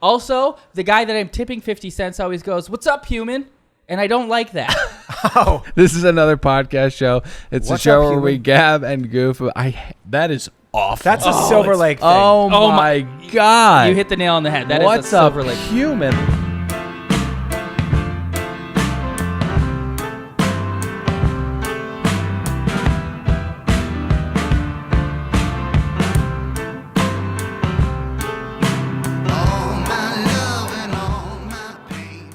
Also, the guy that I'm tipping 50 cents always goes, "What's up, human?" And I don't like that. Oh, This is another podcast show. It's What's a show up, where human? we gab and goof. That is awful. that's a Silver Lake thing. Oh my God. You hit the nail on the head. That What's is a Silver up, Lake. human?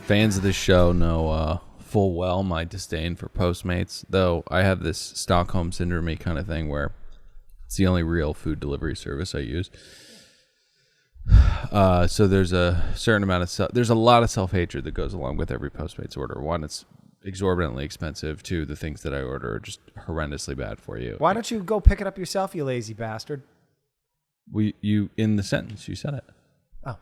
Fans of this show know full well my disdain for Postmates, though I have this Stockholm Syndrome kind of thing where it's the only real food delivery service I use. So there's a certain amount of there's a lot of self-hatred that goes along with every Postmates order. One, it's exorbitantly expensive. Two, the things that I order are just horrendously bad for you. Why don't you go pick it up yourself, you lazy bastard? You in the sentence you said it. Oh,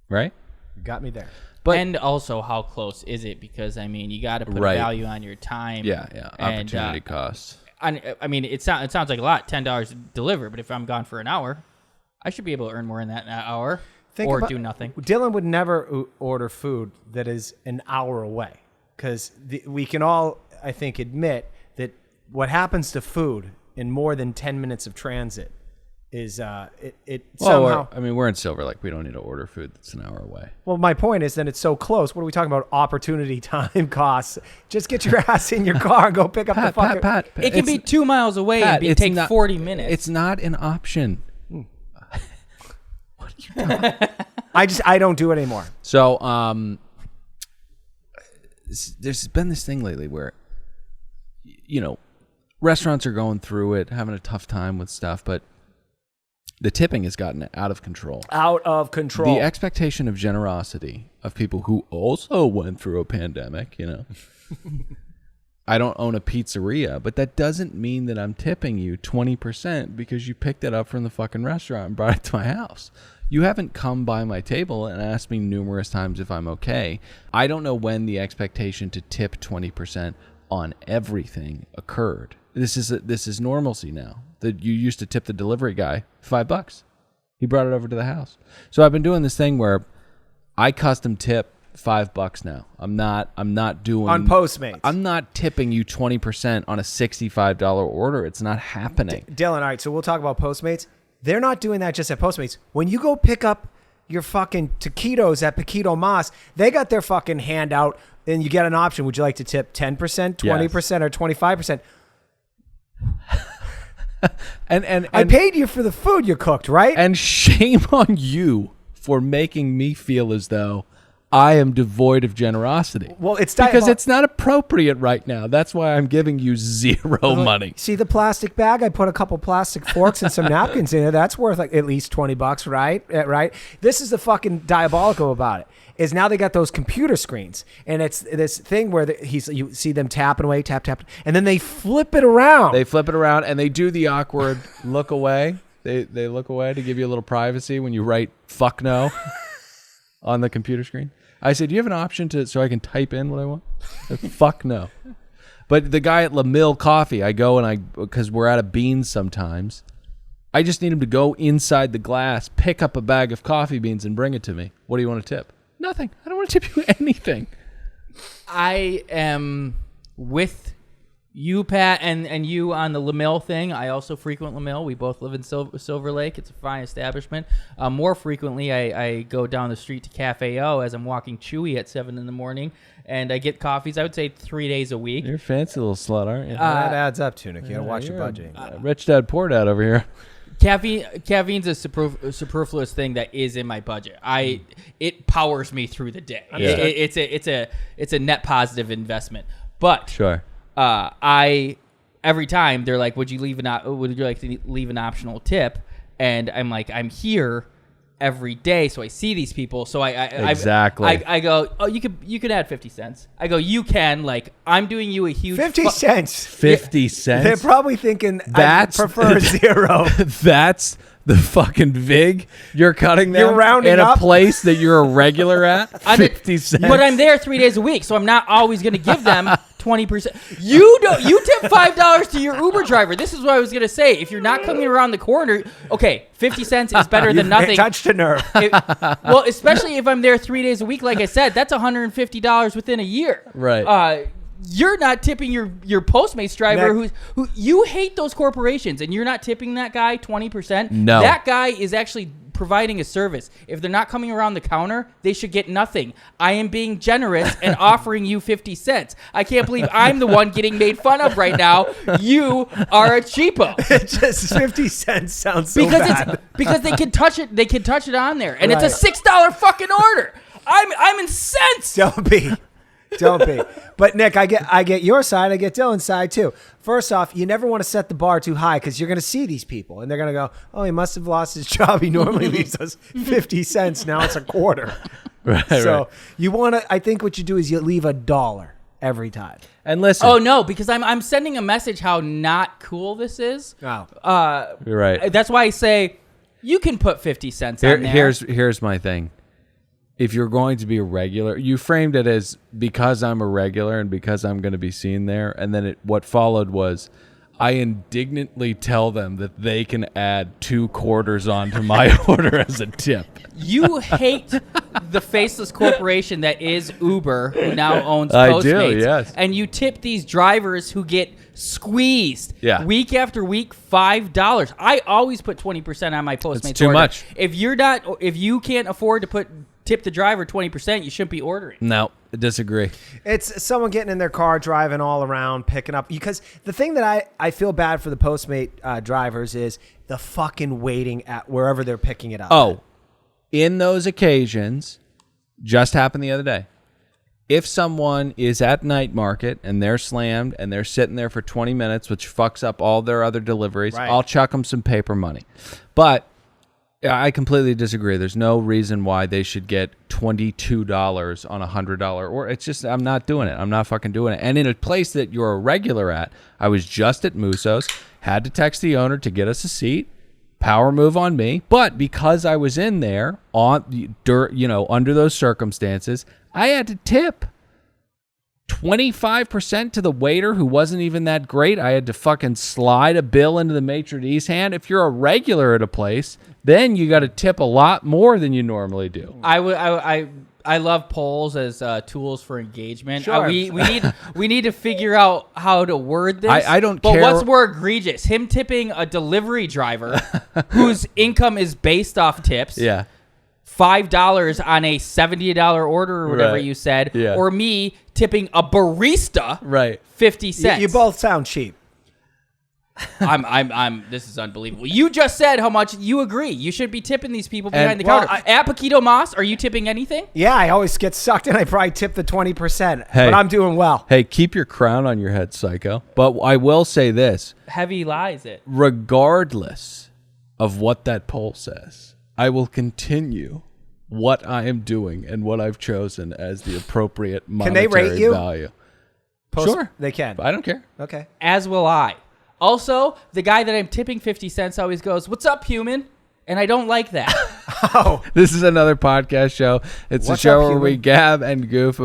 Right? you got me there. But and also, how close is it? Because, I mean, you got to put Right. a value on your time. yeah, And, opportunity cost. I mean, it sounds like a lot, $10 to deliver, but if I'm gone for an hour, I should be able to earn more in that hour or do nothing. Dylan would never order food that is an hour away because we can all, I think, admit that what happens to food in more than 10 minutes of transit is it somehow. I mean, we're in Silver Lake. We don't need to order food that's an hour away. Well, my point is that it's so close. What are we talking about? Opportunity time costs. Just get your ass in your car and go pick up the fucking. Pat, It can be 2 miles away and take 40 minutes. It's not an option. What are you doing? I don't do it anymore. So, there's been this thing lately where, restaurants are going through it, having a tough time with stuff, but the tipping has gotten out of control. Out of control. The expectation of generosity of people who also went through a pandemic, I don't own a pizzeria, but that doesn't mean that I'm tipping you 20% because you picked it up from the fucking restaurant and brought it to my house. You haven't come by my table and asked me numerous times if I'm okay. I don't know when the expectation to tip 20% on everything occurred. This is normalcy now. That you used to tip the delivery guy $5. He brought it over to the house. So I've been doing this thing where I custom tip $5 now. I'm not doing on Postmates. I'm not tipping you 20% on a $65 order. It's not happening. Dylan, all right, so we'll talk about Postmates. They're not doing that just at Postmates. When you go pick up your fucking taquitos at Paquito Mas, they got their fucking handout and you get an option. Would you like to tip 10%, 20%, or 25%? and I paid you for the food you cooked, right? And shame on you for making me feel as though I am devoid of generosity. Well, it's because it's not appropriate right now. That's why I'm giving you zero money. See the plastic bag? I put a couple plastic forks and some napkins in it. That's worth like at least $20, right? Right. This is the fucking diabolical about it. Is now they got those computer screens, and it's this thing where you see them tapping away, tap, and then they flip it around. They flip it around, and they do the awkward look away. They look away to give you a little privacy when you write "fuck no" on the computer screen. I said, "Do you have an option so I can type in what I want?" Fuck no. But the guy at La Mille Coffee, I go and because we're out of beans sometimes. I just need him to go inside the glass, pick up a bag of coffee beans, and bring it to me. What do you want to tip? Nothing. I don't want to tip you anything. I am with you, Pat, and you on the La Mille thing. I also frequent La Mille. We both live in Silver Lake. It's a fine establishment. More frequently, I go down the street to Cafe O as I'm walking Chewy at 7 in the morning, and I get coffees, I would say 3 days a week. You're a fancy little slut, aren't you? That adds up, Tunic. You gotta watch your budget. Rich dad, poor dad over here. Caffeine's a superfluous thing that is in my budget. It powers me through the day. Yeah. It's a net positive investment. But sure, every time they're like, would you like to leave an optional tip? And I'm like, I'm here every day, so I see these people. So I go, oh, you could add 50 cents. I go, you can, like, I'm doing you a huge 50 cents. 50 cents. They're probably thinking I prefer zero. That's the fucking vig you're cutting them. You're rounding in up a place that you're a regular at. 50 cents. But I'm there 3 days a week, so I'm not always going to give them 20%. You don't. You tip $5 to your Uber driver. This is what I was gonna say. If you're not coming around the corner, okay, 50 cents is better than nothing. Touched a nerve. Well, especially if I'm there 3 days a week, like I said, that's $150 within a year. Right. You're not tipping your Postmates driver who you hate those corporations, and you're not tipping that guy 20%. No, that guy is actually providing a service. If they're not coming around the counter, they should get nothing. I am being generous and offering you 50 cents. I can't believe I'm the one getting made fun of right now. You are a cheapo. Just 50 cents sounds so bad. Because they can touch it. They can touch it on there, and it's a $6 fucking order. I'm incensed. Don't be. But Nick, I get your side. I get Dylan's side too. First off, you never want to set the bar too high because you're going to see these people and they're going to go, "Oh, he must have lost his job. He normally leaves us 50 cents. Now it's a quarter." So you want to. I think what you do is you leave $1 every time. And listen. Oh no, because I'm sending a message how not cool this is. Oh, You're right. That's why I say you can put 50 cents on there. Here's my thing. If you're going to be a regular, you framed it as because I'm a regular and because I'm going to be seen there. And then what followed was I indignantly tell them that they can add 2 quarters onto my order as a tip. You hate the faceless corporation that is Uber, who now owns Postmates. I do, yes. And you tip these drivers who get squeezed week after week $5. I always put 20% on my Postmates It's too order. much. If you can't afford to tip the driver 20%, you shouldn't be ordering. No, I disagree. it's someone getting in their car, driving all around, picking up. Because the thing that I feel bad for the Postmate drivers is the fucking waiting at wherever they're picking it up. Oh, in those occasions, just happened the other day. If someone is at night market and they're slammed and they're sitting there for 20 minutes, which fucks up all their other deliveries, I'll chuck them some paper money. But I completely disagree. There's no reason why they should get $22 on a $100 or it's just, I'm not doing it. I'm not fucking doing it. And in a place that you're a regular at, I was just at Musso's, had to text the owner to get us a seat. Power move on me. But because I was in there under those circumstances, I had to tip 25% to the waiter who wasn't even that great. I had to fucking slide a bill into the maitre d's hand. If you're a regular at a place, then you got to tip a lot more than you normally do. I love polls as tools for engagement. Sure. We need to figure out how to word this. I don't but care. What's more egregious? Him tipping a delivery driver whose income is based off tips. Yeah. $5 on a $70 order or whatever you said, or me tipping a barista 50 cents. You both sound cheap. This is unbelievable. You just said how much you agree. You should be tipping these people behind the counter. At Paquito Mas, are you tipping anything? Yeah, I always get sucked in. I probably tip the 20%, hey, but I'm doing well. Hey, keep your crown on your head, psycho. But I will say this. Heavy lies it. Regardless of what that poll says, I will continue what I am doing and what I've chosen as the appropriate monetary Can they rate you? value. Sure. They can. I don't care. Okay. As will I. Also, the guy that I'm tipping 50 cents always goes, "What's up, human?" And I don't like that. Oh. This is another podcast show. It's What's a show up, where we human? gab and goof.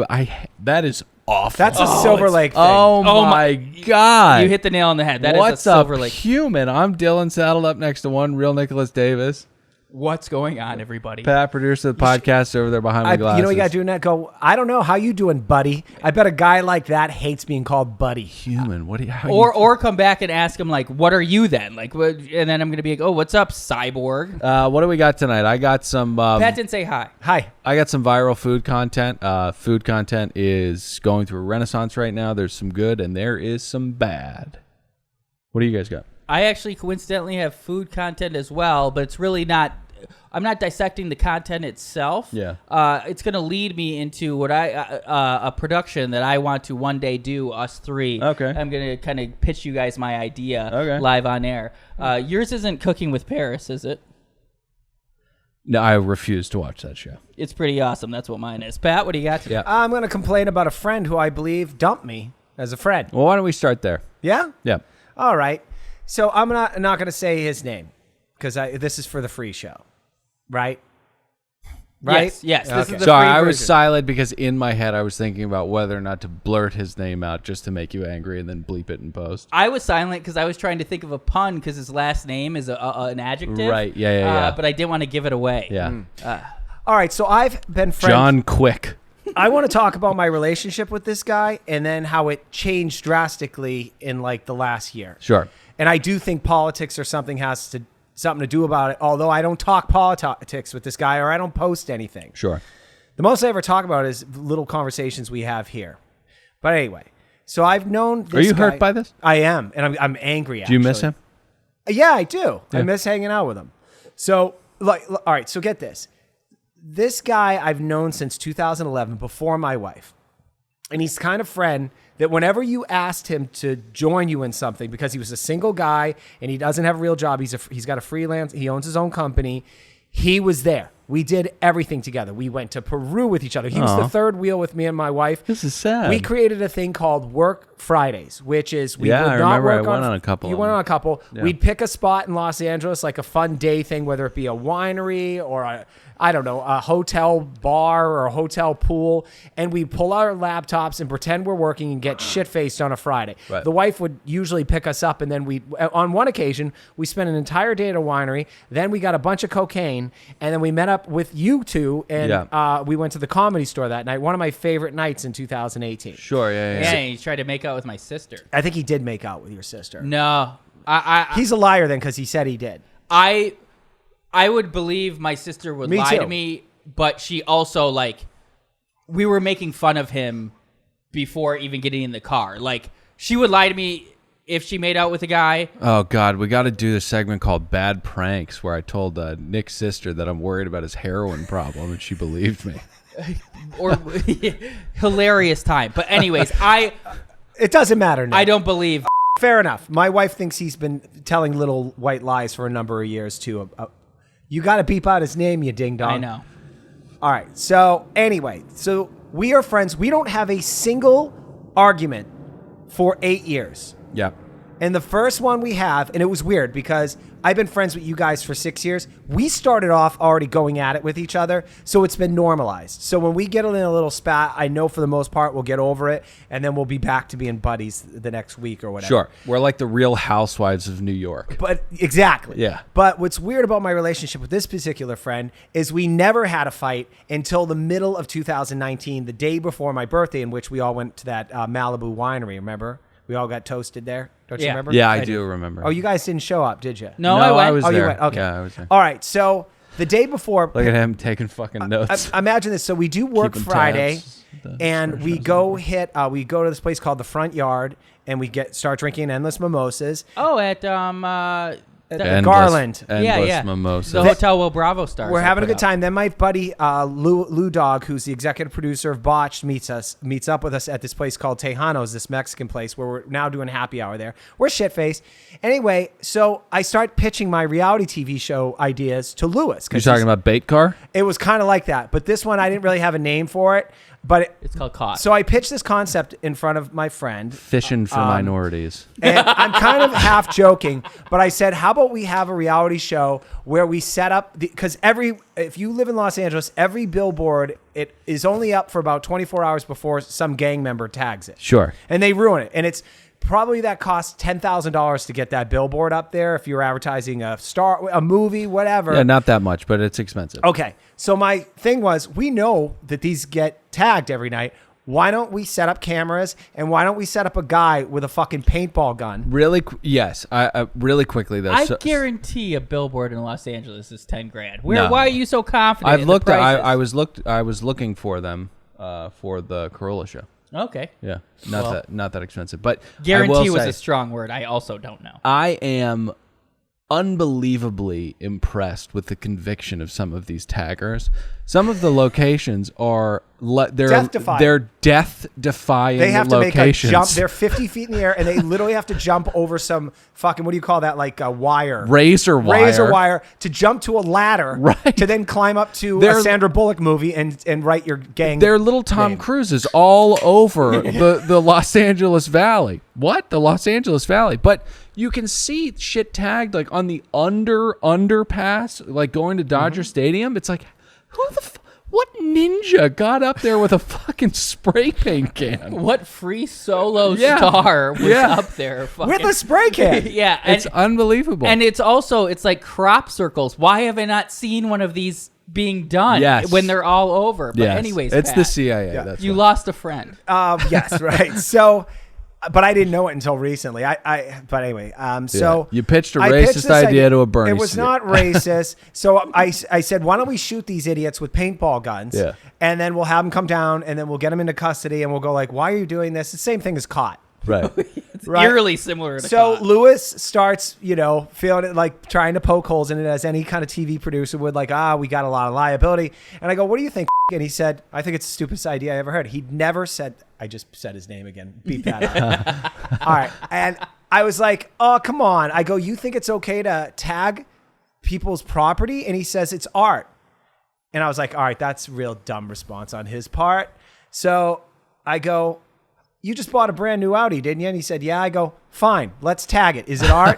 That is awful. That's a Silver Lake thing. Oh my God. You hit the nail on the head. That is What's a Silver up, Lake. human? I'm Dylan, saddled up next to one real Nicholas Davis. What's going on, everybody? Pat, producer of the podcast, over there behind my glasses. You know what you got to do, Ned? Go, "I don't know. How you doing, buddy?" I bet a guy like that hates being called buddy. Human. What do you? Or come back and ask him, like, "What are you then?" Like, what, and then I'm gonna be like, "Oh, what's up, cyborg?" What do we got tonight? I got some. Pat didn't say hi. Hi. I got some viral food content. Food content is going through a renaissance right now. There's some good and there is some bad. What do you guys got? I actually coincidentally have food content as well, but it's really not. I'm not dissecting the content itself. Yeah. It's going to lead me into what a production that I want to one day do, us three. Okay. I'm going to kind of pitch you guys my idea live on air. Yours isn't Cooking with Paris, is it? No, I refuse to watch that show. It's pretty awesome. That's what mine is. Pat, what do you got today? Yeah. I'm going to complain about a friend who I believe dumped me as a friend. Well, why don't we start there? Yeah? Yeah. All right. So I'm not going to say his name because this is for the free show, right? right? Yes. This Okay. is the Sorry, free I was version. silent because in my head I was thinking about whether or not to blurt his name out just to make you angry and then bleep it in post. I was silent because I was trying to think of a pun because his last name is an adjective. Right, yeah. But I didn't want to give it away. Yeah. All right, so I've been friends. John Quick. I want to talk about my relationship with this guy and then how it changed drastically in like the last year. Sure. And I do think politics or something something to do about it. Although I don't talk politics with this guy or I don't post anything. Sure. The most I ever talk about is little conversations we have here. But anyway, so I've known this Are you guy- hurt by this? I am, and I'm angry. Do you miss him? Yeah, I do. I Yeah. miss hanging out with him. So, all right, so get this. This guy I've known since 2011, before my wife. And he's the kind of friend that whenever you asked him to join you in something, because he was a single guy and he doesn't have a real job, he's got a freelance, he owns his own company, he was there. We did everything together. We went to Peru with each other. He was the third wheel with me and my wife. This is sad. We created a thing called Work Fridays, which is we Yeah, would I not remember work I went on a couple You of went them. on a couple. Yeah. We'd pick a spot in Los Angeles, like a fun day thing, whether it be a winery or a hotel bar or a hotel pool, and we pull out our laptops and pretend we're working and get shit-faced on a Friday. Right. The wife would usually pick us up, and then on one occasion, we spent an entire day at a winery, then we got a bunch of cocaine, and then we met up with you two, and we went to the Comedy Store that night, one of my favorite nights in 2018. Sure, yeah. Yeah, he tried to make out with my sister. I think he did make out with your sister. No, He's a liar then because he said he did. I would believe my sister would Me lie too. to me, but she also, like, we were making fun of him before even getting in the car. Like, she would lie to me if she made out with a guy. Oh, God, we got to do this segment called Bad Pranks where I told Nick's sister that I'm worried about his heroin problem, and she believed me. Or hilarious time. But anyways, It doesn't matter now. I don't believe. Fair enough. My wife thinks he's been telling little white lies for a number of years, too. You got to beep out his name, you ding-dong. I know. All right. So, anyway. So, we are friends. We don't have a single argument for 8 years. Yeah. And the first one we have, and it was weird because I've been friends with you guys for 6 years. We started off already going at it with each other, so it's been normalized. So when we get in a little spat, I know for the most part we'll get over it, and then we'll be back to being buddies the next week or whatever. Sure. We're like the Real Housewives of New York. But exactly. Yeah. But what's weird about my relationship with this particular friend is we never had a fight until the middle of 2019, the day before my birthday, in which we all went to that Malibu winery, remember? We all got toasted there. Don't you Yeah. remember? Yeah, I do remember. Oh, you guys didn't show up, did you? No, No, I went. I was Oh, you there. went. Okay. Yeah, I was there. All right. So the day before, Look at him taking fucking notes. imagine this. So we do work Keeping Friday, tabs. and we go we go to this place called the Front Yard, and we start drinking endless mimosas. Oh, at Garland. Endless mimosas. The hotel where Bravo stars. We're I having a put good out. time. Then my buddy Lou Dog, who's the executive producer of Botched, meets up with us at this place called Tejano's, this Mexican place where we're now doing happy hour there. We're shit-faced. Anyway, so I start pitching my reality TV show ideas to Louis. You're talking about Bait Car? It was kind of like that, but this one I didn't really have a name for it. But It's called Caught. so I pitched this concept in front of my friend. Fishing for minorities. And I'm kind of half joking, but I said, how about we have a reality show where we set up, because if you live in Los Angeles, every billboard, it is only up for about 24 hours before some gang member tags it. Sure. And they ruin it. And it's probably that costs $10,000 to get that billboard up there if you're advertising a movie, whatever. Yeah, not that much, but it's expensive. Okay. So my thing was, we know that these get tagged every night. Why don't we set up cameras, and why don't we set up a guy with a fucking paintball gun? Really? Yes. I really quickly though. I guarantee a billboard in Los Angeles is $10,000. No. Why are you so confident? I've in the looked. prices? I was looking for them for the Corolla show. Okay. Yeah, not that expensive, but Guarantee I will was say, a strong word. I also don't know. I am unbelievably impressed with the conviction of some of these taggers. Some of the locations are Death-defying. they're death-defying They have to locations. make a jump. They're 50 feet in the air, and they literally have to jump over some fucking, what do you call that? Like a wire. razor wire. To jump to a ladder. Right. To then climb up to They're- a Sandra Bullock movie and write your gang. They're little Tom name. Cruises all over the Los Angeles Valley. What? The Los Angeles Valley. But you can see shit tagged like on the underpass, like going to Dodger Stadium. It's like, ninja got up there with a fucking spray paint can. What free solo Yeah. star was Yeah. up there? Fucking, With a spray can. yeah, It's unbelievable. and it's like crop circles. Why have I not seen one of these being done Yes. when they're all over? But Yes. anyways, it's Pat, the CIA. That's you why. lost a friend. Yes, right. So, but I didn't know it until recently. But anyway, so You pitched a I racist this idea to a Bernie It was Sanders. not racist. So I said, why don't we shoot these idiots with paintball guns? Yeah. And then we'll have them come down, and then we'll get them into custody, and we'll go like, why are you doing this? It's the same thing as caught. Right. It's Right. eerily similar to So Caught. Lewis starts, feeling it, like trying to poke holes in it, as any kind of TV producer would, like, we got a lot of liability. And I go, what do you think? And he said, I think it's the stupidest idea I ever heard. He'd never said, I just said his name again. Beat that up. All right. And I was like, oh, come on. I go, you think it's okay to tag people's property? And he says, it's art. And I was like, all right, that's a real dumb response on his part. So I go, you just bought a brand new Audi, didn't you? And he said, yeah. I go, fine, let's tag it. Is it art?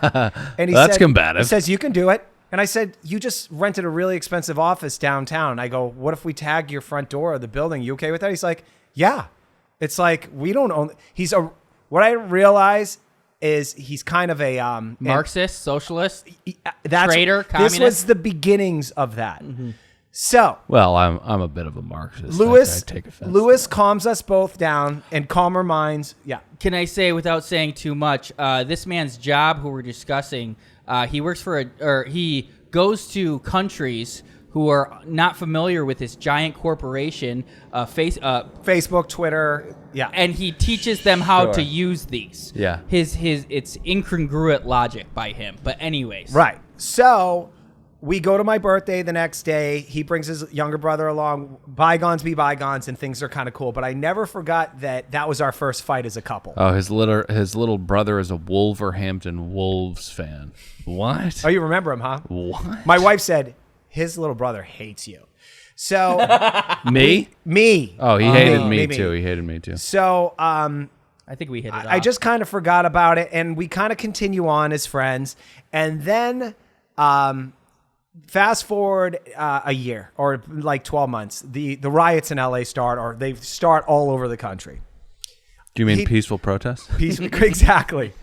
And he That's said, combative. He says, you can do it. And I said, you just rented a really expensive office downtown. I go, what if we tag your front door of the building? You okay with that? He's like, yeah. It's like, we don't own. What I realize is he's kind of a Marxist, socialist. that's, Traitor, This communist? was the beginnings of that. So Well, I'm a bit of a Marxist. Lewis I take offense. Lewis calms us both down and calmer minds. Yeah. Can I say, without saying too much, this man's job, who we're discussing, he works for he goes to countries who are not familiar with this giant corporation, Facebook, Twitter. Yeah. and he teaches them how Sure. to use these. Yeah. It's incongruent logic by him. But anyways, Right. So we go to my birthday the next day. He brings his younger brother along. Bygones be bygones, and things are kind of cool. But I never forgot that was our first fight as a couple. Oh, his little brother is a Wolverhampton Wolves fan. What? Oh, you remember him, huh? What? My wife said his little brother hates you. So Me? me. Oh, he hated me. me too. He hated me too. So I think we hit it off. I just kind of forgot about it, and we kind of continue on as friends. And then fast forward a year or like 12 months, the riots in LA start, or they start all over the country. Do you mean peaceful protest? Exactly.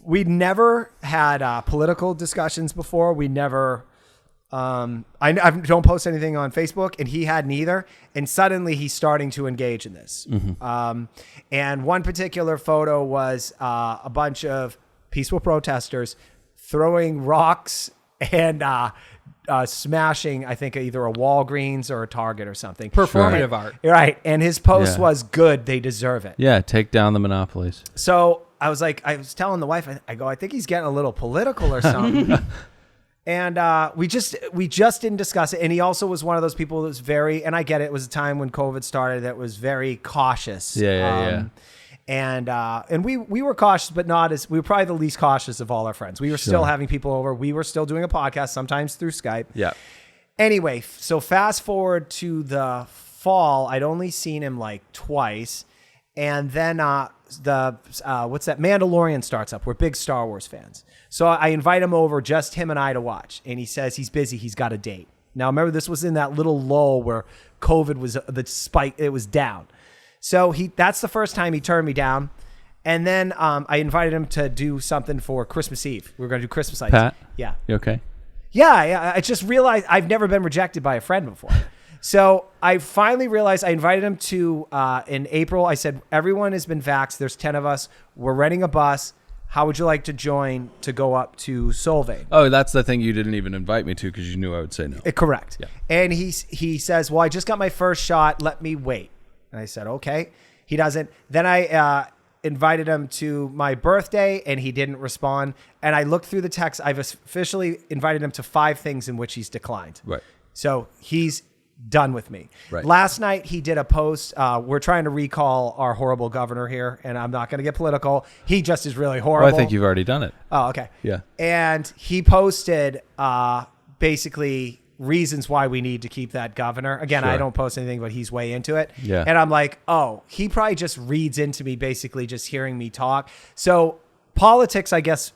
We'd never had political discussions before. We never. I don't post anything on Facebook, and he hadn't either. And suddenly he's starting to engage in this. And one particular photo was a bunch of peaceful protesters throwing rocks and smashing, I think, either a Walgreens or a Target or something. Performative art. Right. And his post Yeah. was, good, they deserve it. Yeah, take down the monopolies. So I was telling the wife, I go, I think he's getting a little political or something. And we just didn't discuss it. And he also was one of those people that was very, and I get it, it was a time when COVID started that was very cautious. Yeah. And we were cautious, but not as, we were probably the least cautious of all our friends. We were still having people over. We were still doing a podcast, sometimes through Skype. Yeah. Anyway, so fast forward to the fall, I'd only seen him like twice. And then what's that? Mandalorian starts up. We're big Star Wars fans. So I invite him over, just him and I, to watch. And he says he's busy. He's got a date. Now, remember, this was in that little lull where COVID was, the spike, it was down. So that's the first time he turned me down. And then I invited him to do something for Christmas Eve. We were going to do Christmas lights. Pat? Yeah. You okay? Yeah, I just realized I've never been rejected by a friend before. So I finally realized I invited him to, in April, I said, everyone has been vaxxed. There's 10 of us. We're renting a bus. How would you like to join to go up to Solvay? Oh, that's the thing you didn't even invite me to because you knew I would say no. Correct. Yeah. And he says, well, I just got my first shot. Let me wait. And I said, okay. He doesn't. Then I invited him to my birthday, and he didn't respond. And I looked through the text. I've officially invited him to 5 things in which he's declined. Right. So he's done with me. Right. Last night he did a post. We're trying to recall our horrible governor here, and I'm not going to get political. He just is really horrible. Well, I think you've already done it. Oh, okay. Yeah. And he posted basically reasons why we need to keep that governor. Again, Sure. I don't post anything, but he's way into it. Yeah. And I'm like, oh, he probably just reads into me, basically just hearing me talk. So politics, I guess,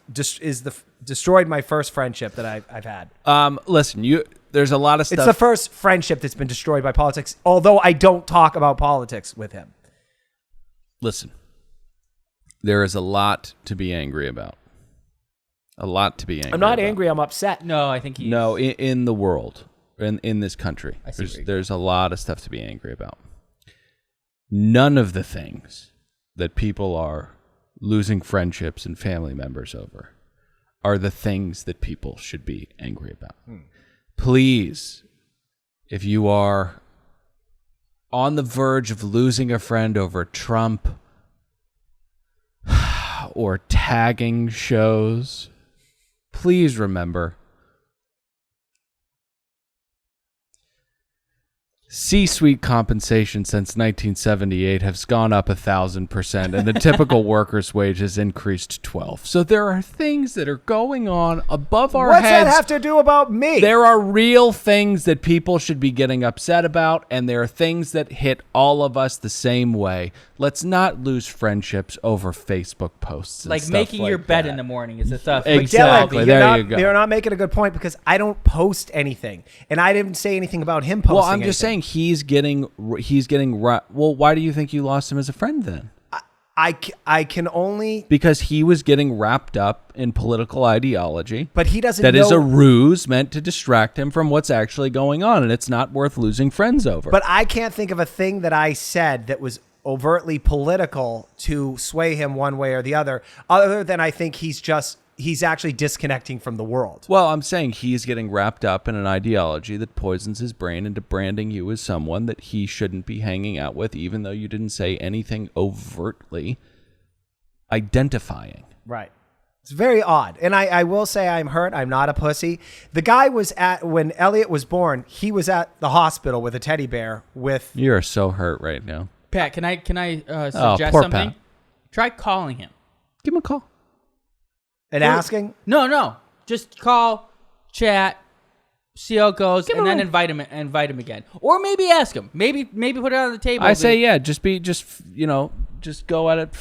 destroyed my first friendship that I've had. Listen, there's a lot of stuff. It's the first friendship that's been destroyed by politics, although I don't talk about politics with him. Listen, there is a lot to be angry about. A lot to be angry about. I'm not angry. I'm upset. No, I think he's... No, in the world, in this country, I see there's a lot of stuff to be angry about. None of the things that people are losing friendships and family members over are the things that people should be angry about. Please, if you are on the verge of losing a friend over Trump or tagging shows, please remember C-suite compensation since 1978 has gone up 1,000%, and the typical worker's wage has increased 12. So there are things that are going on above our What's heads. that have to do about me? There are real things that people should be getting upset about, and there are things that hit all of us the same way. Let's not lose friendships over Facebook posts. And Like stuff making your like bed that. in the morning is the stuff. Exactly. There you go. You're not making a good point because I don't post anything, and I didn't say anything about him posting. Well, I'm just anything. saying he's getting. Well, why do you think you lost him as a friend then? I can only Because he was getting wrapped up in political ideology. But he doesn't That know. is a ruse meant to distract him from what's actually going on, and it's not worth losing friends over. But I can't think of a thing that I said that was overtly political to sway him one way or the other than I think he's actually disconnecting from the world. Well, I'm saying he's getting wrapped up in an ideology that poisons his brain into branding you as someone that he shouldn't be hanging out with, even though you didn't say anything overtly identifying. Right. It's very odd. And I will say I'm hurt. I'm not a pussy. The guy was when Elliot was born, he was at the hospital with a teddy bear with... You are so hurt right now. Pat, can I suggest poor something? Pat. Try calling him. Give him a call. And asking? No. Just call, chat, see how it goes, Give and him then a invite him again. Or maybe ask him. Maybe put it on the table. I say, yeah, just go at it,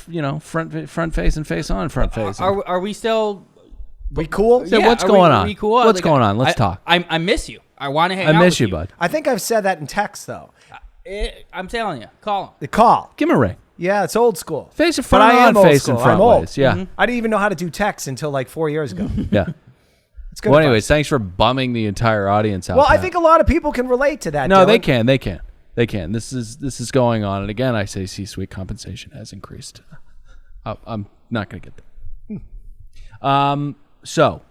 front face and face on front face. Are we still... We cool? So what's going on? We cool? What's going on? Let's talk. I miss you. I want to hang out I miss with you, bud. I think I've said that in text, though. I'm telling you. Call him. The call. Give him a ring. Yeah, it's old school. Face and But front I am on, old face school. and front I'm old. ways. Yeah. Mm-hmm. I didn't even know how to do text until like 4 years ago. Yeah. It's good. Well, advice. anyways, thanks for bumming the entire audience out. Well, I Pat. think a lot of people can relate to that. No, Dylan. they can. This is going on, and again, I say C-suite compensation has increased. I'm not going to get there. So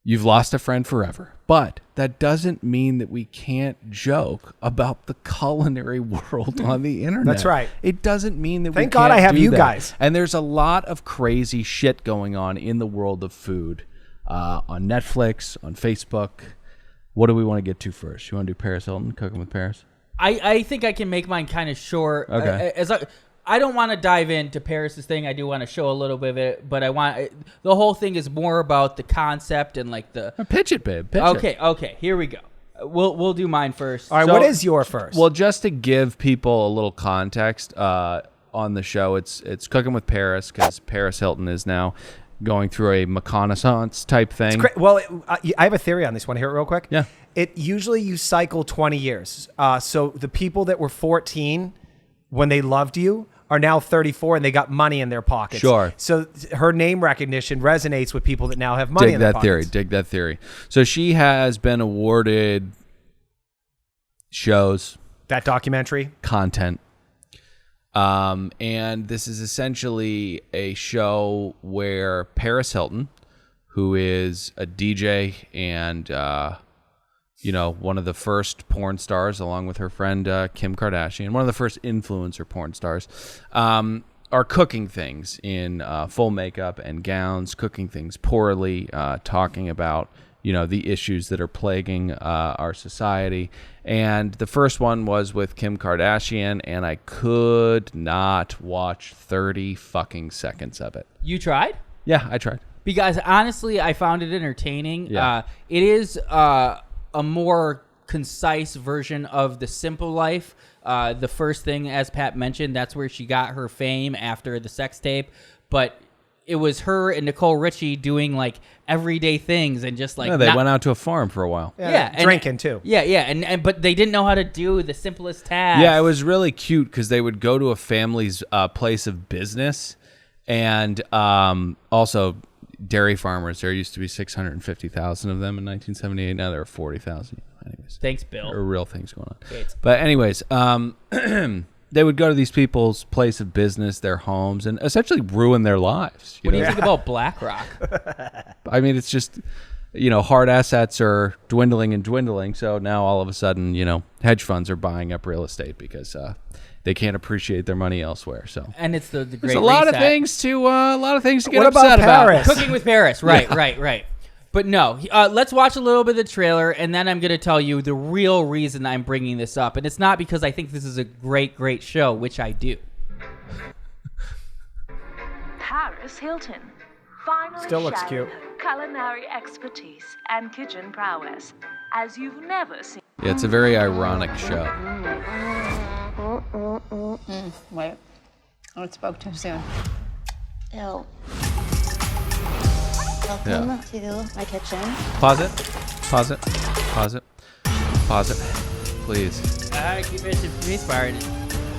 you've lost a friend forever, but that doesn't mean that we can't joke about the culinary world on the internet. That's right. It doesn't mean that. Thank we can't God I have do you that. guys. And there's a lot of crazy shit going on in the world of food, on Netflix, on Facebook. What do we want to get to first? You want to do Paris Hilton, Cooking with Paris? I think I can make mine kind of short. Okay. I don't want to dive into Paris's thing. I do want to show a little bit of it, but the whole thing is more about the concept and like the... Pitch it, babe. Pitch it. Okay. Here we go. We'll do mine first. All right, So- what is your first? Well, just to give people a little context on the show, it's Cooking with Paris because Paris Hilton is now going through a reconnaissance type thing. I have a theory on this. Want to hear it real quick? Yeah. It usually you cycle 20 years. So the people that were 14 when they loved you are now 34 and they got money in their pockets. Sure. So her name recognition resonates with people that now have money in their pockets. Dig that theory. So she has been awarded shows, That documentary. content. And this is essentially a show where Paris Hilton, who is a DJ and one of the first porn stars, along with her friend Kim Kardashian, one of the first influencer porn stars, are cooking things in full makeup and gowns, cooking things poorly, talking about the issues that are plaguing our society. And the first one was with Kim Kardashian, and I could not watch 30 fucking seconds of it. You tried? Yeah, I tried. Because honestly, I found it entertaining. Yeah. It is a more concise version of The Simple Life. The first thing, as Pat mentioned, that's where she got her fame after the sex tape. But it was her and Nicole Richie doing like everyday things and just like Yeah, they went out to a farm for a while. Yeah, and drinking too. Yeah, and but they didn't know how to do the simplest tasks. Yeah, it was really cute because they would go to a family's place of business, and also dairy farmers. There used to be 650,000 of them in 1978. Now there are 40,000. Anyways, Thanks, Bill. there are real things going on. Great. But anyways, they would go to these people's place of business, their homes, and essentially ruin their lives. What do you think about BlackRock? I mean, it's just, hard assets are dwindling and dwindling. So now all of a sudden, hedge funds are buying up real estate because they can't appreciate their money elsewhere. So And it's the great there's a lot of reset. things to get What about upset about. Paris? Cooking with Paris. Right. But no, let's watch a little bit of the trailer, and then I'm going to tell you the real reason I'm bringing this up. And it's not because I think this is a great, great show, which I do. Paris Hilton. Finally Still looks showing cute. her culinary expertise and kitchen prowess as you've never seen. Yeah, it's a very ironic show. Wait. Oh, it spoke too soon. Ew. Welcome to my kitchen. Pause it, please. I keep it inspired.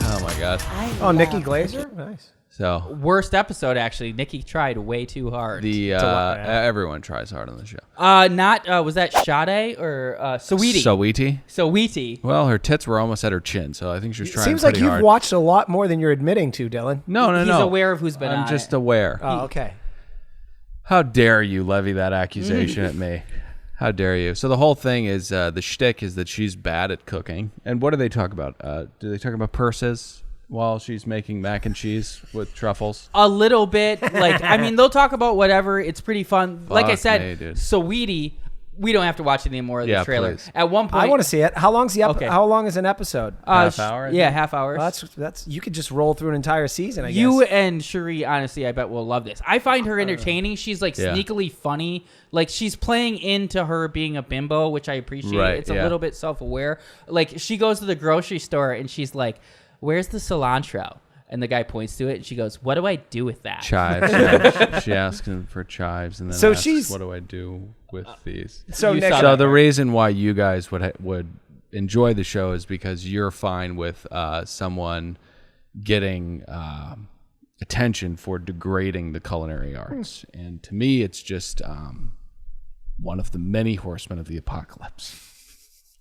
Oh my God. Oh, Nikki Glazer? Nice. So Worst episode, actually. Nikki tried way too hard. everyone tries hard on the show. Was that Sade or Saweetie? Saweetie. Well, her tits were almost at her chin, so I think she was trying Seems like pretty you've hard. watched a lot more than you're admitting to, Dylan. No. He's aware of who's been I'm on just it. aware. Oh, okay. How dare you levy that accusation at me? How dare you? So the whole thing is the shtick is that she's bad at cooking. And what do they talk about? Do they talk about purses while she's making mac and cheese with truffles? A little bit. They'll talk about whatever. It's pretty fun. Like I Fuck said, me, dude. Saweetie, we don't have to watch any more of the Yeah, trailer. please. At one point, I want to see it. How long's the Okay. How long is an episode? Half hour, I Yeah, think. half hours. Well, that's you could just roll through an entire season. I guess. You and Cherie, honestly, I bet will love this. I find her entertaining. She's like Yeah. sneakily funny. Like she's playing into her being a bimbo, which I appreciate. Right, It's a yeah. little bit self-aware. Like she goes to the grocery store and she's like, "Where's the cilantro?" And the guy points to it and she goes, "What do I do with that?" Chives. Yeah. She asks him for chives, and then So asks, she's- "What do I do with these?" so You Nick, saw So that. the reason why you guys would enjoy the show is because you're fine with someone getting attention for degrading the culinary arts, and to me, it's just one of the many horsemen of the apocalypse.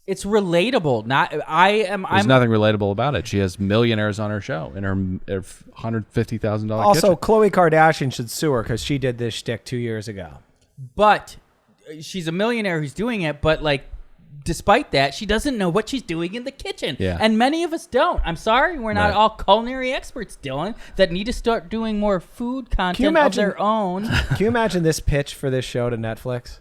It's relatable. There's I'm nothing relatable about it. She has millionaires on her show in her $150,000 also kitchen. Khloe Kardashian should sue her because she did this shtick 2 years ago. but she's a millionaire who's doing it, but like despite that, she doesn't know what she's doing in the kitchen. Yeah. And many of us don't. I'm sorry, we're not Right. all culinary experts, Dylan, that need to start doing more food content of imagine- their own. Can you imagine this pitch for this show to Netflix?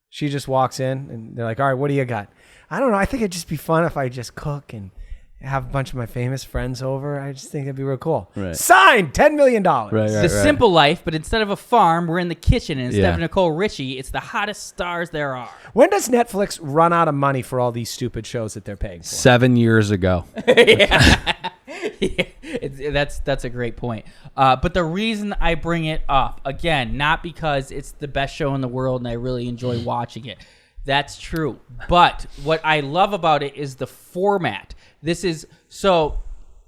She just walks in and they're like, "All right, what do you got?" I don't know. I think it'd just be fun if I just cook and have a bunch of my famous friends over. I just think it'd be real cool. Right. Signed, $10 million. Right. The simple life, but instead of a farm, we're in the kitchen, and instead Yeah. of Nicole Richie, it's the hottest stars there are. When does Netflix run out of money for all these stupid shows that they're paying for? 7 years ago. That's a great point. But the reason I bring it up, again, not because it's the best show in the world and I really enjoy watching it. That's true. But what I love about it is the format.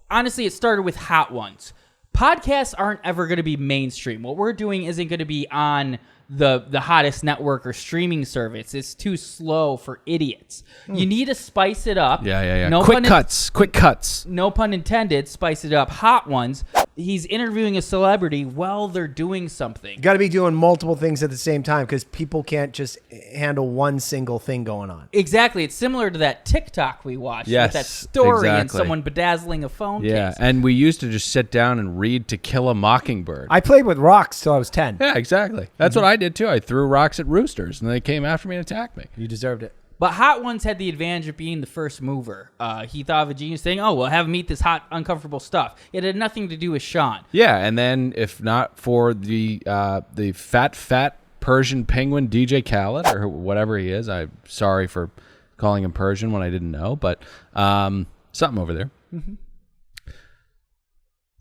Honestly, it started with Hot Ones. Podcasts aren't ever going to be mainstream. What we're doing isn't going to be on the hottest network or streaming service. It's too slow for idiots. You need to spice it up. Yeah. No Quick pun cuts. No pun intended, spice it up. Hot Ones. He's interviewing a celebrity while they're doing something. You got to be doing multiple things at the same time because people can't just handle one single thing going on. Exactly. It's similar to that TikTok we watched Yes, with that story and exactly. someone bedazzling a phone Yeah, case. and we used to just sit down and read To Kill a Mockingbird. I played with rocks till I was 10. Yeah, exactly. That's what I did too. I threw rocks at roosters, and they came after me and attacked me. You deserved it. But Hot Ones had the advantage of being the first mover. He thought of a genius thing. Oh, we'll have him eat this hot, uncomfortable stuff. It had nothing to do with Sean. Yeah, and then if not for the fat Persian penguin DJ Khaled or whatever he is, I'm sorry for calling him Persian when I didn't know, but something over there. Mm-hmm.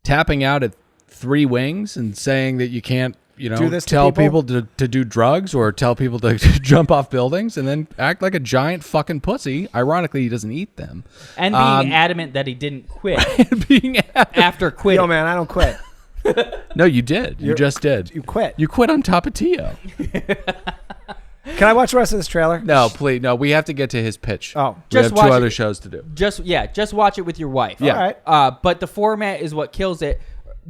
Tapping out at 3 wings and saying that you can't Do this to tell people? people to do drugs or tell people to jump off buildings and then act like a giant fucking pussy. Ironically, he doesn't eat them. And being adamant that he didn't quit Being after quitting. Yo, man, I don't quit. No, you did. You just did. You quit. You quit on top of Tio. Can I watch the rest of this trailer? No, please. No, we have to get to his pitch. Oh. We Just have watch two other it. shows to do. Just watch it with your wife. Yeah. All right. But the format is what kills it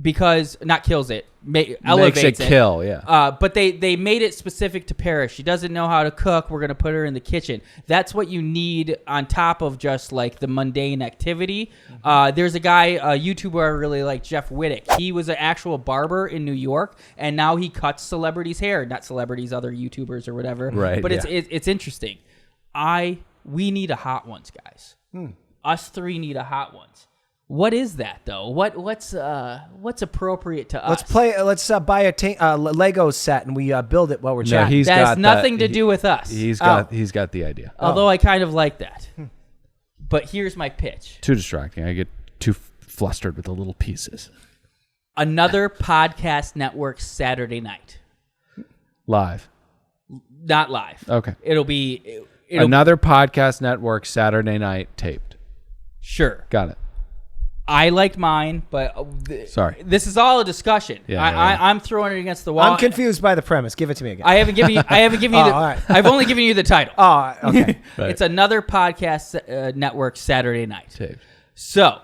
because not kills it, elevates Makes it kill, yeah. But they made it specific to Paris. She doesn't know how to cook. We're gonna put her in the kitchen. That's what you need on top of just like the mundane activity. There's a guy, a YouTuber I really like, Jeff Wittick. He was an actual barber in New York, and now he cuts celebrities' hair. Not celebrities, other YouTubers or whatever. Right, But yeah. it's interesting. We need a hot ones, guys. Us three need a hot ones. What is that though? What's appropriate to us? Let's buy a Lego set and we build it while we're No, chatting. he's That has got nothing that. to do with us. He's got the idea. Although I kind of like that. But here's my pitch. Too distracting. I get too flustered with the little pieces. Another podcast network Saturday night. Live. Not live. Okay. It'll be Another podcast network Saturday night taped. sure. Got it. I liked mine, but Sorry. this is all a discussion. Yeah, I'm throwing it against the wall. I'm confused by the premise. Give it to me again. I haven't given you. Oh, all right. I've only given you the title. Oh, okay. Right. It's another podcast network Saturday night. Taped. So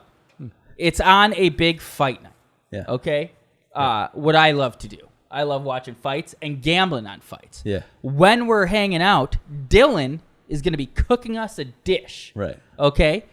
it's on a big fight night. Yeah. Okay. What I love to do. I love watching fights and gambling on fights. Yeah. When we're hanging out, Dylan is going to be cooking us a dish. Right. Okay.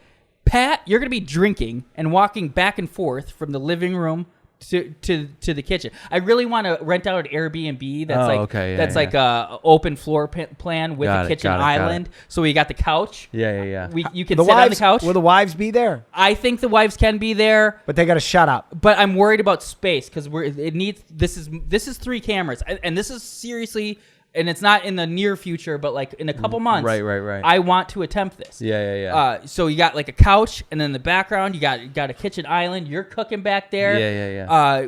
Pat, you're going to be drinking and walking back and forth from the living room to the kitchen. I really want to rent out an Airbnb that's like a open floor plan with a kitchen island. So we got the couch. Yeah. You can sit on the couch. Will the wives be there? I think the wives can be there. But they got to shut up. But I'm worried about space because this is 3 cameras, and this is seriously, and it's not in the near future, but like in a couple months. Right. I want to attempt this. Yeah. So you got like a couch, and then in the background you got a kitchen island. You're cooking back there. Yeah.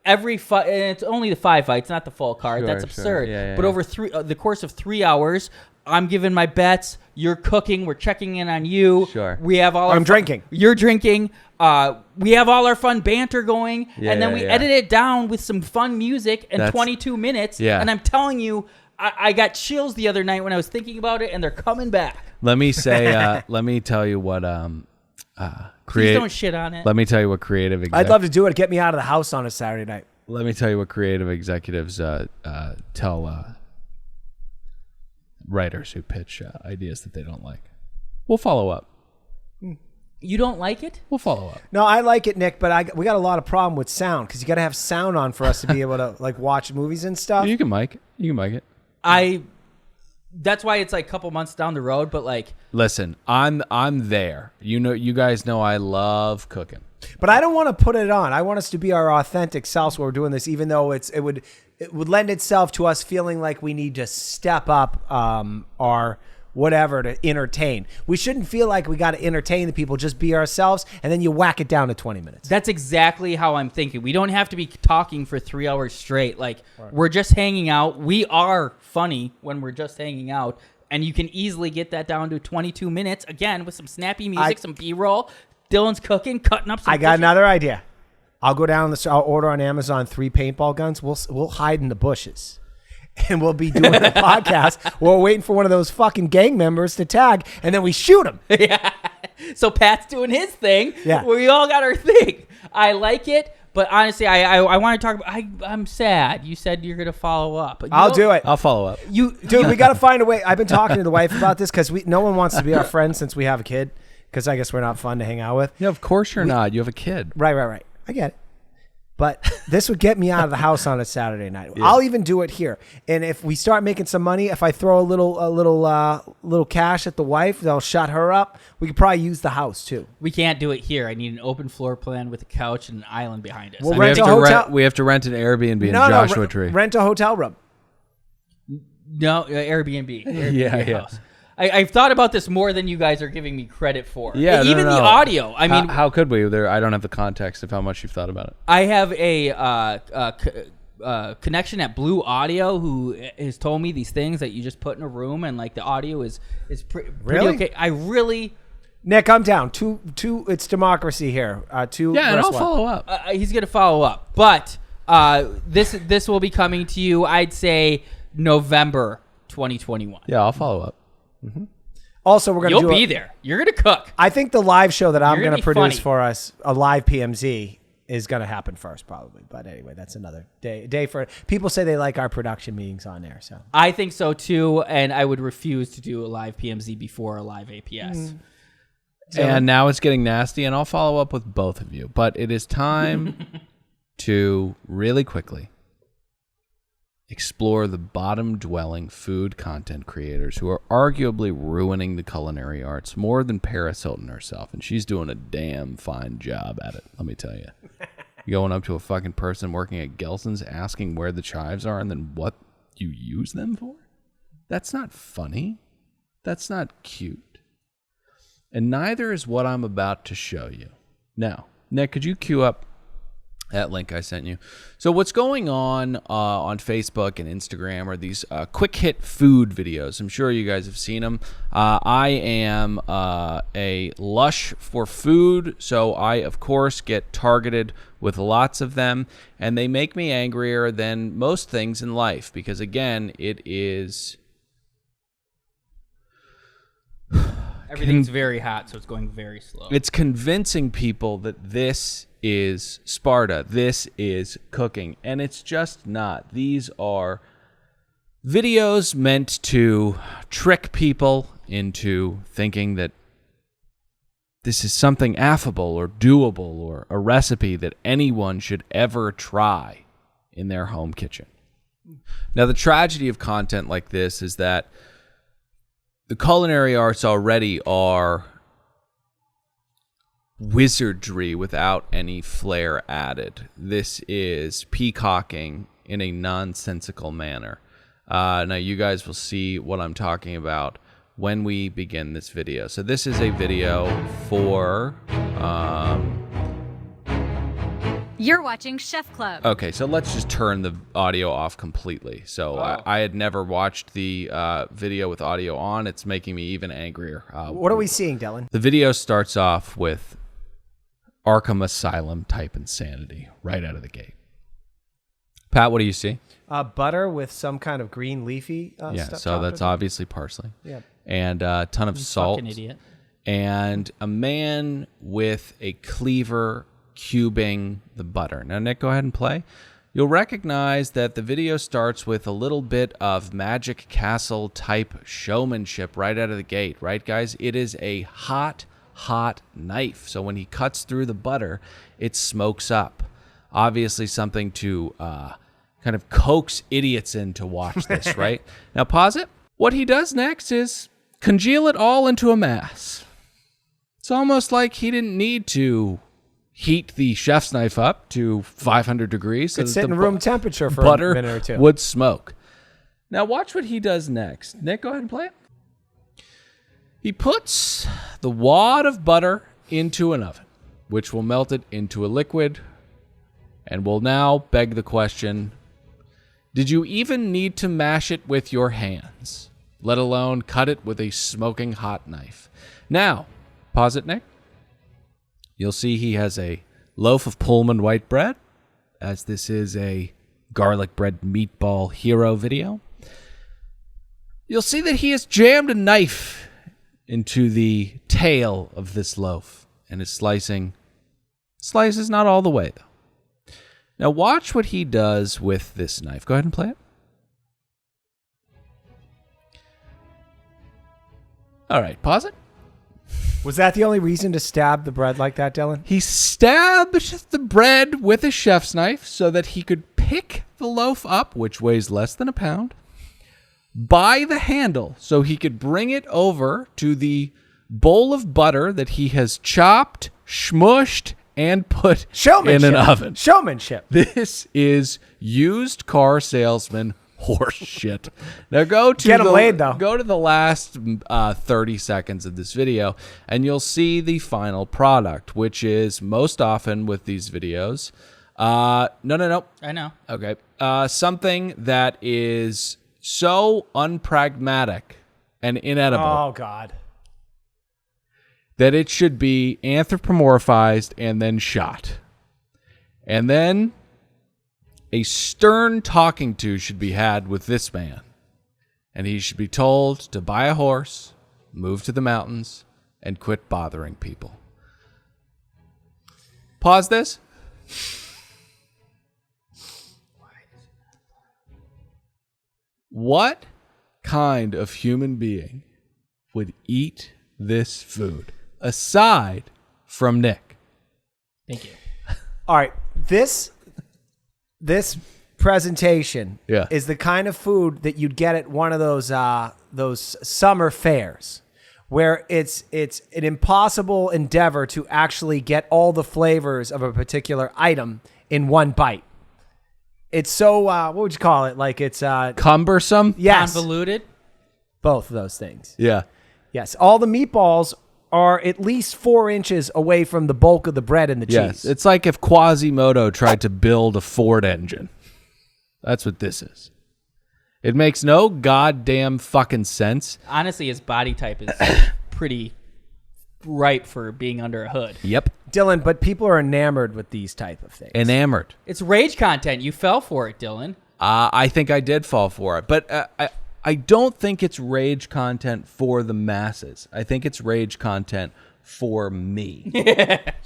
Every fight, and it's only the 5 fights, not the full card. Sure, That's sure. absurd. Yeah, but over the course of 3 hours, I'm giving my bets. You're cooking. We're checking in on you. Sure. We have all. I'm drinking. You're drinking. We have all our fun banter going, and then we edit it down with some fun music in 22 minutes. Yeah. And I'm telling you, I got chills the other night when I was thinking about it, and they're coming back. Let me say. Let me tell you what. Please don't shit on it. Let me tell you what creative. I'd love to do it. Get me out of the house on a Saturday night. Let me tell you what creative executives tell writers who pitch ideas that they don't like. We'll follow up. You don't like it? We'll follow up. No, I like it, Nick, but we got a lot of problem with sound because you got to have sound on for us to be able to like watch movies and stuff. You can mic it. You can mic it. That's why it's like a couple months down the road, but like, listen, I'm there. You guys know I love cooking. But I don't want to put it on. I want us to be our authentic selves while we're doing this, even though it would lend itself to us feeling like we need to step up our whatever to entertain. We shouldn't feel like we got to entertain the people. Just be ourselves, and then you whack it down to 20 minutes. that's exactly how I'm thinking. We don't have to be talking for 3 hours straight. Like, we're just hanging out. We are funny when we're just hanging out, and you can easily get that down to 22 minutes, again, with some snappy music, some B-roll. Dylan's cooking, cutting up some I got fish. another idea. I'll go down I'll order on Amazon 3 paintball guns. We'll hide in the bushes. And we'll be doing a podcast. We're waiting for one of those fucking gang members to tag, and then we shoot him. Yeah. So Pat's doing his thing. Yeah. We all got our thing. I like it, but honestly, I want to talk about. I'm sad. You said you're gonna follow up. I'll do it. I'll follow up. Dude, we got to find a way. I've been talking to the wife about this because no one wants to be our friend since we have a kid. Because I guess we're not fun to hang out with. Yeah, of course you're not. You have a kid. Right. I get it. But this would get me out of the house on a Saturday night. Yeah. I'll even do it here. And if we start making some money, if I throw a little cash at the wife, they'll shut her up. We could probably use the house too. We can't do it here. I need an open floor plan with a couch and an island behind us. Well, We have, rent a to hotel. we have to rent an Airbnb in Joshua Tree. Rent a hotel room. No, Airbnb. Yeah. House. I've thought about this more than you guys are giving me credit for. Yeah, even the audio. I mean, how could we? I don't have the context of how much you've thought about it. I have a connection at Blue Audio who has told me these things that you just put in a room and like the audio is pretty Really? okay. I really. Nick, I'm down. Two. It's democracy here. Two. Yeah, and versus I'll one. follow up. He's gonna follow up, but this will be coming to you. I'd say November 2021. Yeah, I'll follow up. Also, we're gonna You'll do be there. You're gonna cook. I think the live show that I'm You're going gonna to be produce funny. for us, a live PMZ, is going to happen first, probably. But anyway, that's another day for people. Say they like our production meetings on there. So I think so too, and I would refuse to do a live PMZ before a live APS. And now it's getting nasty, and I'll follow up with both of you. But it is time to really quickly explore the bottom-dwelling food content creators who are arguably ruining the culinary arts more than Paris Hilton herself, and she's doing a damn fine job at it, let me tell you. Going up to a fucking person working at Gelson's asking where the chives are and then what you use them for? That's not funny. That's not cute. And neither is what I'm about to show you. Now, Nick, could you cue up that link I sent you? So what's going on Facebook and Instagram are these quick hit food videos. I'm sure you guys have seen them. I am a lush for food, so I, of course, get targeted with lots of them, and they make me angrier than most things in life because, again, it is... Everything's very hot, so it's going very slow. It's convincing people that this is Sparta, this is cooking, and it's just not. These are videos meant to trick people into thinking that this is something affable or doable or a recipe that anyone should ever try in their home kitchen. Now, the tragedy of content like this is that the culinary arts already are wizardry without any flair added. This is peacocking in a nonsensical manner. Now, you guys will see what I'm talking about when we begin this video. So this is a video for... You're watching Chef Club. Okay, so let's just turn the audio off completely. So I had never watched the video with audio on. It's making me even angrier. what are we seeing, Dylan? The video starts off with Arkham Asylum type insanity right out of the gate. Pat, what do you see? Butter with some kind of green leafy Yeah, stuff. so that's obviously parsley. Yeah. And a ton of salt. Fucking idiot. And a man with a cleaver cubing the butter. Now, Nick, go ahead and play. You'll recognize that the video starts with a little bit of Magic Castle type showmanship right out of the gate, right, guys? It is a hot knife. So when he cuts through the butter, it smokes up. Obviously something to kind of coax idiots in to watch this, right? Now, pause it. What he does next is congeal it all into a mass. It's almost like he didn't need to heat the chef's knife up to 500 degrees so Could that sit the in room temperature for butter a minute or two. would smoke. Now watch what he does next. Nick, go ahead and play it. He puts the wad of butter into an oven, which will melt it into a liquid, and will now beg the question, did you even need to mash it with your hands, let alone cut it with a smoking hot knife? Now, pause it, Nick. You'll see he has a loaf of Pullman white bread, as this is a garlic bread meatball hero video. You'll see that he has jammed a knife into the tail of this loaf and is slicing. Slices not all the way, though. Now watch what he does with this knife. Go ahead and play it. All right, pause it. Was that the only reason to stab the bread like that, Dylan? He stabbed the bread with a chef's knife so that he could pick the loaf up, which weighs less than a pound, by the handle so he could bring it over to the bowl of butter that he has chopped, smushed, and put in an oven. Showmanship. This is used car salesman horse shit. Now go to Get 'em laid, though. Go to the last 30 seconds of this video, and you'll see the final product, which is most often with these videos No. I know. Okay. Something that is so unpragmatic and inedible Oh, God. that it should be anthropomorphized and then shot. And then a stern talking to should be had with this man. And he should be told to buy a horse, move to the mountains, and quit bothering people. Pause this. What kind of human being would eat this food aside from Nick? Thank you. All right. This presentation Yeah. is the kind of food that you'd get at one of those summer fairs, where it's an impossible endeavor to actually get all the flavors of a particular item in one bite. It's so what would you call it? Like it's Cumbersome? yes, Convoluted. both of those things. Yeah. Yes, all the meatballs are at least 4 inches away from the bulk of the bread and the Yes. cheese. It's like if Quasimodo tried to build a Ford engine. That's what this is. It makes no goddamn fucking sense. Honestly, his body type is pretty ripe for being under a hood. Yep. Dylan, but people are enamored with these type of things. Enamored. It's rage content. You fell for it, Dylan. I think I did fall for it. But I don't think it's rage content for the masses. I think it's rage content for me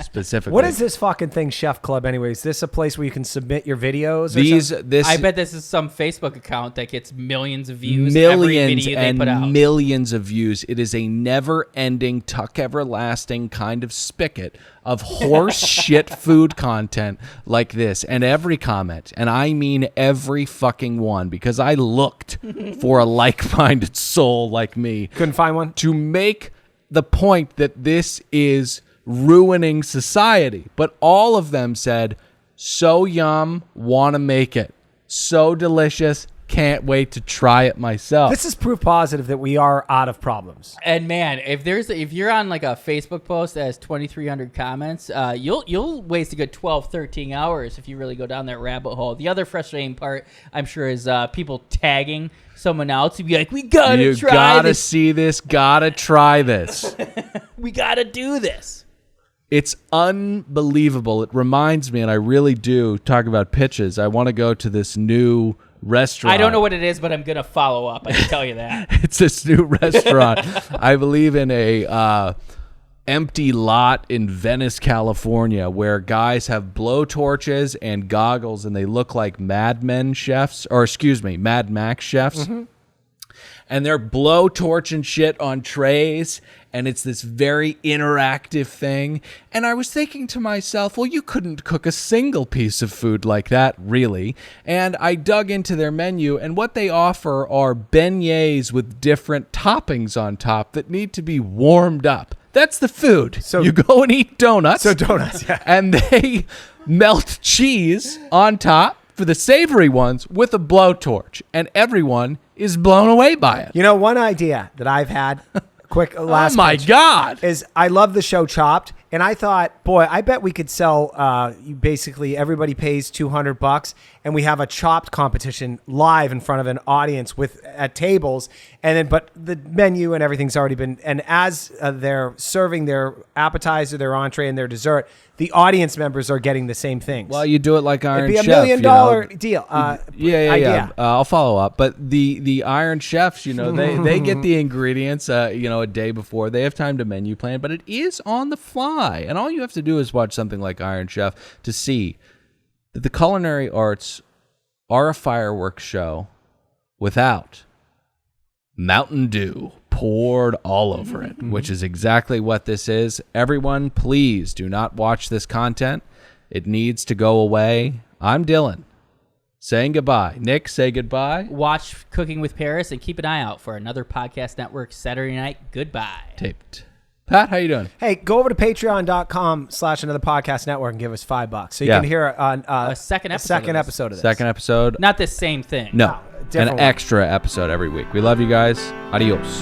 specifically. What is this fucking thing, Chef Club? Anyways, is this a place where you can submit your videos? Or something? I bet this is some Facebook account that gets millions of views. Every Millions video they put out. and millions of views. It is a never-ending, tuck everlasting kind of spigot of horse shit food content like this. And every comment, and I mean every fucking one, because I looked for a like-minded soul like me. Couldn't find one? To make the point that this is ruining society. But all of them said, so yum, want to make it. So delicious, can't wait to try it myself. This is proof positive that we are out of problems. And man, if you're on like a Facebook post that has 2,300 comments, you'll waste a good 12, 13 hours if you really go down that rabbit hole. The other frustrating part, I'm sure, is people tagging someone else to be like, we gotta you try gotta this. see this, gotta try this. We gotta do this. It's unbelievable. It reminds me, and I really do talk about pitches. I want to go to this new restaurant. I don't know what it is, but I'm gonna follow up. I can tell you that. It's this new restaurant. I believe in a empty lot in Venice, California, where guys have blowtorches and goggles, and they look like Mad Max chefs. And they're blowtorching shit on trays, and it's this very interactive thing. And I was thinking to myself, well, you couldn't cook a single piece of food like that, really. And I dug into their menu, and what they offer are beignets with different toppings on top that need to be warmed up. That's the food. So you go and eat donuts. So donuts, yeah. And they melt cheese on top for the savory ones with a blowtorch, and everyone is blown away by it. You know, one idea that I've had, quick last Oh my pitch, God. is I love the show Chopped, and I thought, boy, I bet we could sell, basically everybody pays $200, and we have a Chopped competition live in front of an audience at tables, and then, but the menu and everything's already been, and as they're serving their appetizer, their entree, and their dessert, the audience members are getting the same things. Well, you do it like Iron It'd be Chef. $1 million deal. Yeah. idea. I'll follow up. But the Iron Chefs, they get the ingredients, a day before. They have time to menu plan, but it is on the fly. And all you have to do is watch something like Iron Chef to see that the culinary arts are a fireworks show without Mountain Dew poured all over it, which is exactly what this is. Everyone, please do not watch this content. It needs to go away. I'm Dylan, saying goodbye. Nick, say goodbye. Watch Cooking with Paris and keep an eye out for another podcast network Saturday night. Goodbye. Taped. Pat, how you doing? Hey, go over to patreon.com/another podcast network and give us $5 so you can hear A second episode of this. Second episode of this. Not the same thing. No, an different one. extra episode every week. We love you guys. Adios.